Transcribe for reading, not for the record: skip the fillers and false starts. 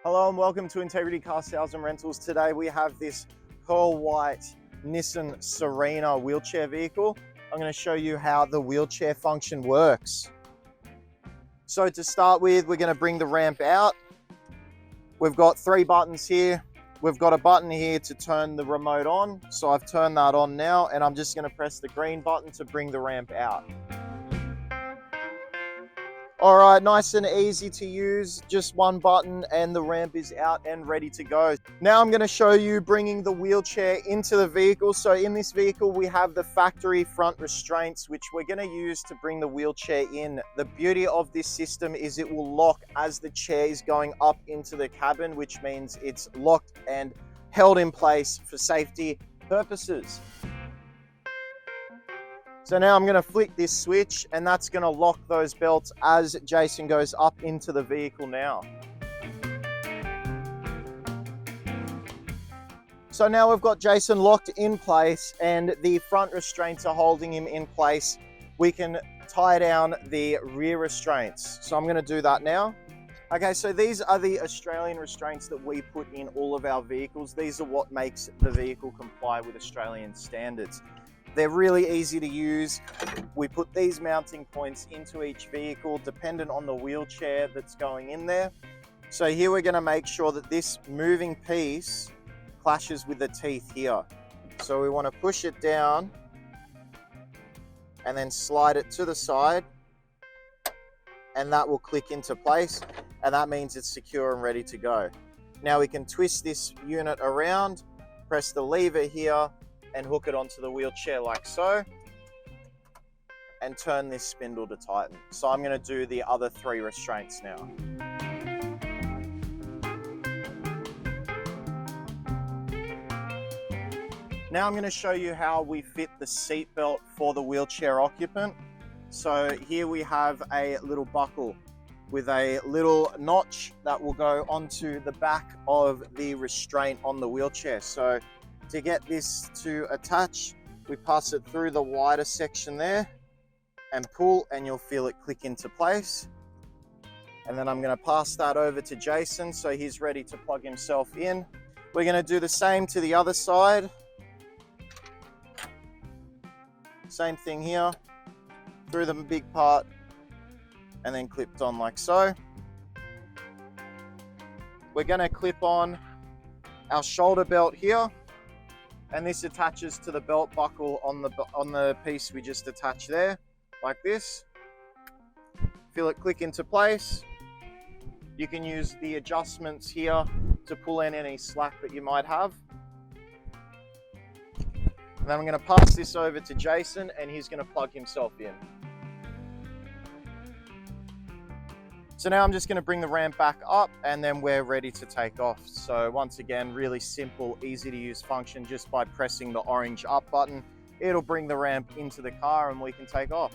Hello and welcome to Integrity Car Sales and Rentals. Today we have this pearl white Nissan Serena wheelchair vehicle. I'm going to show you how the wheelchair function works. So to start with, we're going to bring the ramp out. We've got three buttons here. We've got a button here to turn the remote on. So I've turned that on now, and I'm just going to press the green button to bring the ramp out. All right, nice and easy to use, just one button and the ramp is out and ready to go. Now I'm going to show you bringing the wheelchair into the vehicle. So in this vehicle, we have the factory front restraints, which we're going to use to bring the wheelchair in. The beauty of this system is it will lock as the chair is going up into the cabin, which means it's locked and held in place for safety purposes. So now I'm going to flick this switch and that's going to lock those belts as Jason goes up into the vehicle now. So now we've got Jason locked in place and the front restraints are holding him in place. We can tie down the rear restraints. So I'm going to do that now. Okay, so these are the Australian restraints that we put in all of our vehicles. These are what makes the vehicle comply with Australian standards. They're really easy to use. We put these mounting points into each vehicle dependent on the wheelchair that's going in there. So here we're going to make sure that this moving piece clashes with the teeth here. So we want to push it down and then slide it to the side, and that will click into place, and that means it's secure and ready to go. Now we can twist this unit around, press the lever here, and hook it onto the wheelchair like so, and turn this spindle to tighten. So I'm going to do the other three restraints now. Now I'm going to show you how we fit the seat belt for the wheelchair occupant. So here we have a little buckle with a little notch that will go onto the back of the restraint on the wheelchair. So to get this to attach, we pass it through the wider section there and pull, and you'll feel it click into place. And then I'm going to pass that over to Jason so he's ready to plug himself in. We're going to do the same to the other side. Same thing here, through the big part and then clipped on like so. We're going to clip on our shoulder belt here, and this attaches to the belt buckle on the piece we just attached there, like this. Feel it click into place. You can use the adjustments here to pull in any slack that you might have. And then I'm going to pass this over to Jason and he's going to plug himself in. So now I'm just going to bring the ramp back up and then we're ready to take off. So once again, really simple, easy to use function. Just by pressing the orange up button, it'll bring the ramp into the car and we can take off.